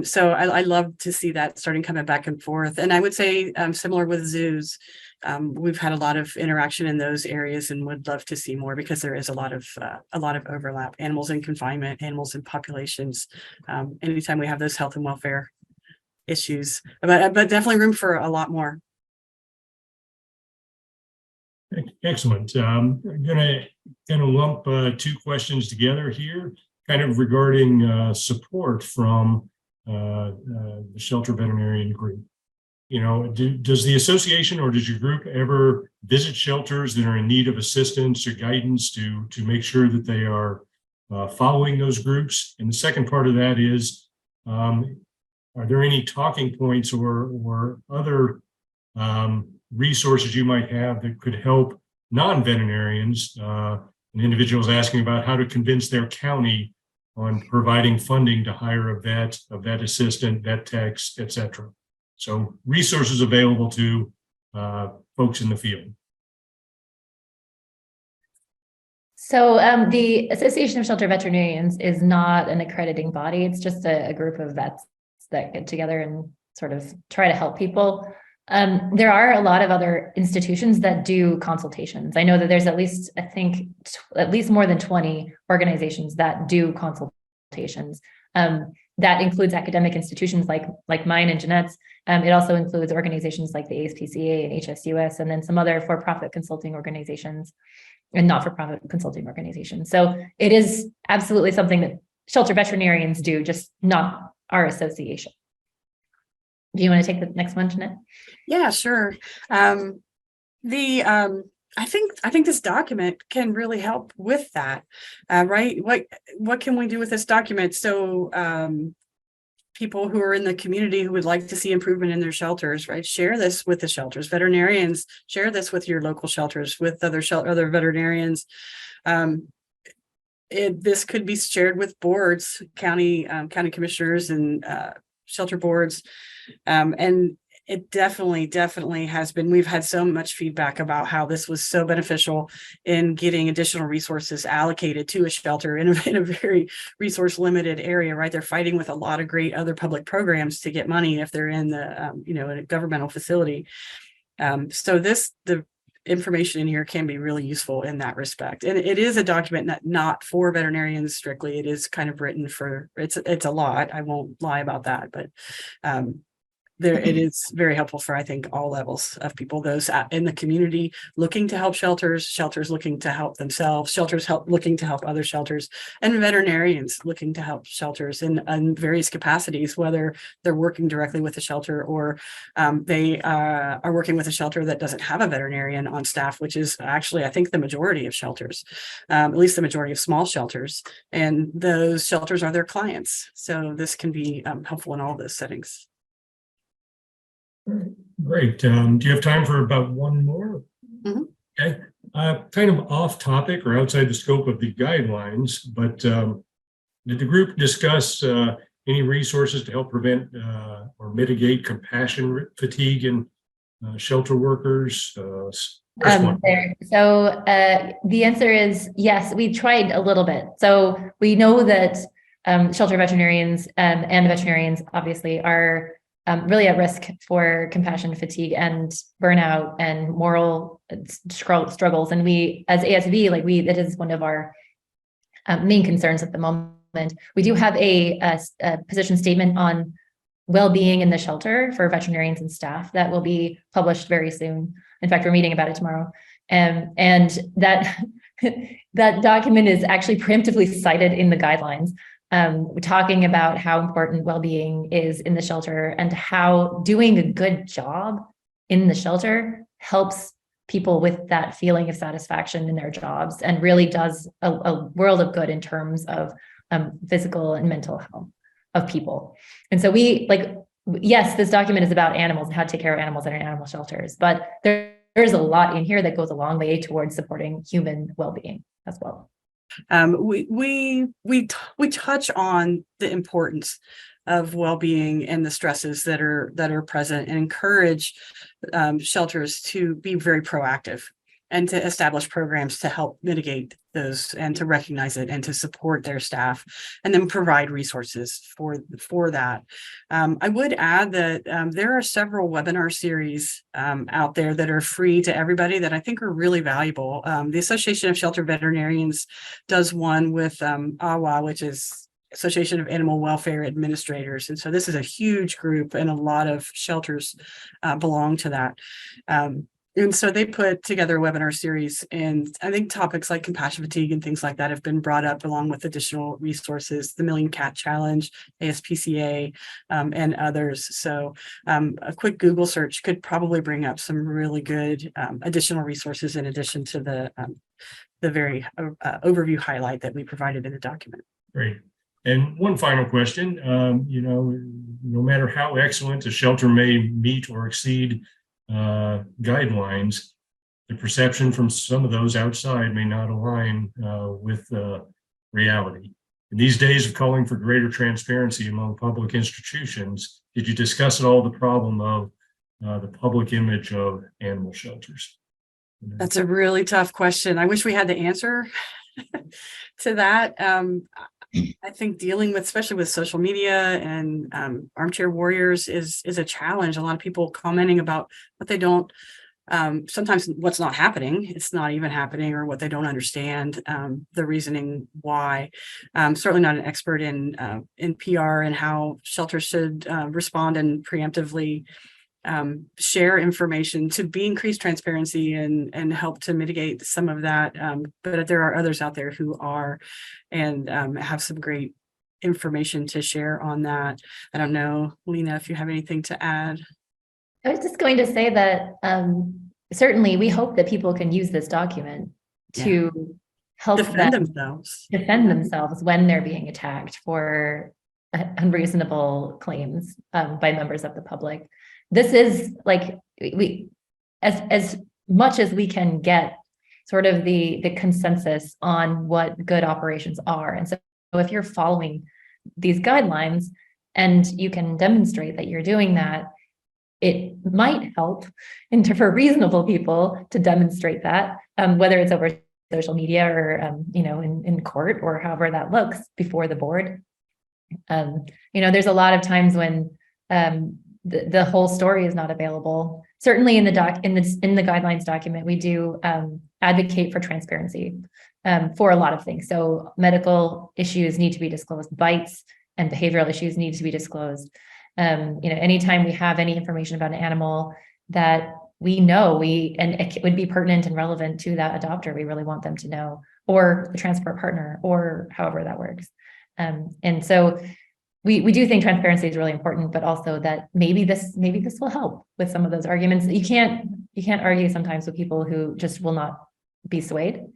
So I love to see that starting coming back and forth. And I would say similar with zoos, we've had a lot of interaction in those areas and would love to see more because there is a lot of overlap. Animals in confinement, animals in populations. Anytime we have those health and welfare issues, but definitely room for a lot more. Excellent. I'm going to lump two questions together here, kind of regarding support from the Shelter Veterinarian Group. You know, does the association or does your group ever visit shelters that are in need of assistance or guidance to make sure that they are following those groups? And the second part of that is, are there any talking points or other resources you might have that could help non-veterinarians and individuals asking about how to convince their county on providing funding to hire a vet assistant, vet techs, et cetera? So resources available to folks in the field. So the Association of Shelter Veterinarians is not an accrediting body. It's just a group of vets that get together and sort of try to help people. There are a lot of other institutions that do consultations. I know that there's at least, I think, at least more than 20 organizations that do consultations. That includes academic institutions like mine and Jeanette's. It also includes organizations like the ASPCA and HSUS, and then some other for-profit consulting organizations and not-for-profit consulting organizations. So it is absolutely something that shelter veterinarians do, just not our association. Do you want to take the next one, Jeanette? Yeah, sure. I think this document can really help with that, right? What can we do with this document? So people who are in the community who would like to see improvement in their shelters, right? Share this with the shelters. Veterinarians, share this with your local shelters, with other veterinarians. This could be shared with boards, county commissioners and shelter boards. And it definitely has been. We've had so much feedback about how this was so beneficial in getting additional resources allocated to a shelter in a very resource limited area, right? They're fighting with a lot of great other public programs to get money if they're in the, in a governmental facility. So the information in here can be really useful in that respect. And it is a document not for veterinarians strictly. It is kind of written for, it's a lot. I won't lie about that, but it is very helpful for, I think, all levels of people, those in the community looking to help shelters looking to help themselves, looking to help other shelters, and veterinarians looking to help shelters in various capacities, whether they're working directly with a shelter or they are working with a shelter that doesn't have a veterinarian on staff, which is actually, I think, the majority of shelters, at least the majority of small shelters, and those shelters are their clients. So this can be helpful in all those settings. Great. Do you have time for about one more? Mm-hmm. Okay. Kind of off topic or outside the scope of the guidelines, but did the group discuss any resources to help prevent or mitigate compassion fatigue in shelter workers? So the answer is yes, we tried a little bit. So we know that shelter veterinarians and the veterinarians obviously are really at risk for compassion fatigue and burnout and moral struggles. And we, as ASV, that is one of our main concerns at the moment. We do have a position statement on well-being in the shelter for veterinarians and staff that will be published very soon. In fact, we're meeting about it tomorrow. And that document is actually preemptively cited in the guidelines. We're talking about how important well-being is in the shelter and how doing a good job in the shelter helps people with that feeling of satisfaction in their jobs and really does a world of good in terms of physical and mental health of people. And so yes, this document is about animals and how to take care of animals in animal shelters, but there's a lot in here that goes a long way towards supporting human well-being as well. We touch on the importance of well-being and the stresses that are present, and encourage shelters to be very proactive and to establish programs to help mitigate those and to recognize it and to support their staff, and then provide resources for that. I would add that there are several webinar series out there that are free to everybody that I think are really valuable. The Association of Shelter Veterinarians does one with AWA, which is Association of Animal Welfare Administrators. And so this is a huge group, and a lot of shelters belong to that. And so they put together a webinar series, and I think topics like compassion fatigue and things like that have been brought up, along with additional resources, the Million Cat Challenge, ASPCA, and others. So a quick Google search could probably bring up some really good additional resources in addition to the very overview highlight that we provided in the document. Great. And one final question, no matter how excellent a shelter may meet or exceed guidelines, the perception from some of those outside may not align with reality. In these days of calling for greater transparency among public institutions, did you discuss at all the problem of the public image of animal shelters? That's a really tough question. I wish we had the answer to that. I think dealing with, especially with social media and armchair warriors, is a challenge. A lot of people commenting about what they don't, sometimes what's not happening, it's not even happening, or what they don't understand, the reasoning why. I'm certainly not an expert in PR and how shelters should respond and preemptively share information to be increased transparency and help to mitigate some of that. But there are others out there who are, and have some great information to share on that. I don't know, Lena, if you have anything to add. I was just going to say that certainly we hope that people can use this document to help defend them themselves when they're being attacked for unreasonable claims by members of the public. This is like we as much as we can get sort of the consensus on what good operations are. And so if you're following these guidelines and you can demonstrate that you're doing that, it might help for reasonable people to demonstrate that, whether it's over social media or in court, or however that looks before the board. There's a lot of times when the whole story is not available. Certainly in the guidelines document, we do advocate for transparency for a lot of things. So medical issues need to be disclosed, bites and behavioral issues need to be disclosed. Anytime we have any information about an animal that we know and it would be pertinent and relevant to that adopter, we really want them to know, or the transport partner, or however that works. And so we do think transparency is really important, but also that maybe this will help with some of those arguments. You can't argue sometimes with people who just will not be swayed.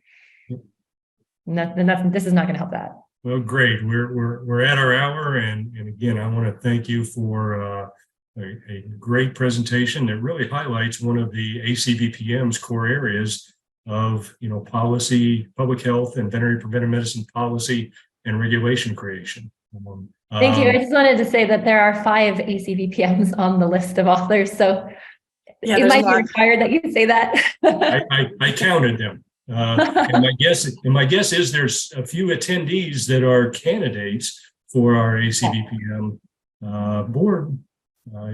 And this is not going to help that. Well, great. We're at our hour, and again, I want to thank you for a great presentation that really highlights one of the ACVPM's core areas of policy, public health, and veterinary preventive medicine policy and regulation creation. Thank you. I just wanted to say that there are 5 ACVPMs on the list of authors, so it might be required that you say that. I counted them. And my guess is there's a few attendees that are candidates for our ACVPM board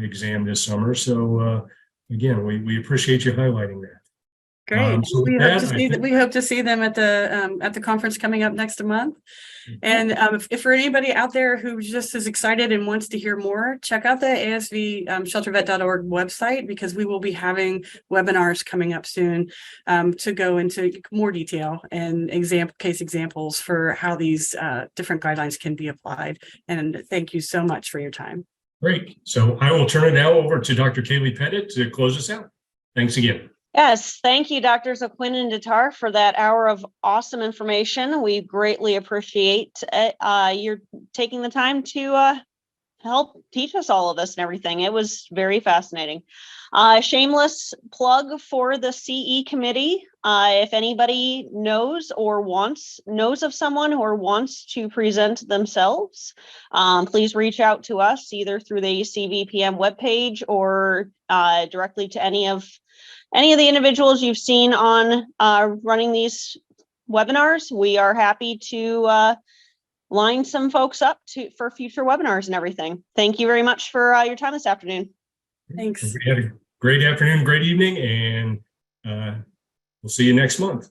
exam this summer. So again, we appreciate you highlighting that. Great. We hope to see them at the conference coming up next month. And if for anybody out there who just is excited and wants to hear more, check out the ASV sheltervet.org website, because we will be having webinars coming up soon to go into more detail and case examples for how these different guidelines can be applied. And thank you so much for your time. Great. So I will turn it now over to Dr. Kaylee Pettit to close us out. Thanks again. Yes, thank you, Drs. O'Quinn and Datar, for that hour of awesome information. We greatly appreciate you're taking the time to help teach us all of this and everything. It was very fascinating. Shameless plug for the CE committee. If anybody knows of someone or wants to present themselves, please reach out to us either through the CVPM webpage or directly to any of the individuals you've seen on running these webinars. We are happy to line some folks up for future webinars and everything. Thank you very much for your time this afternoon. Thanks. We had a great afternoon, great evening, and we'll see you next month.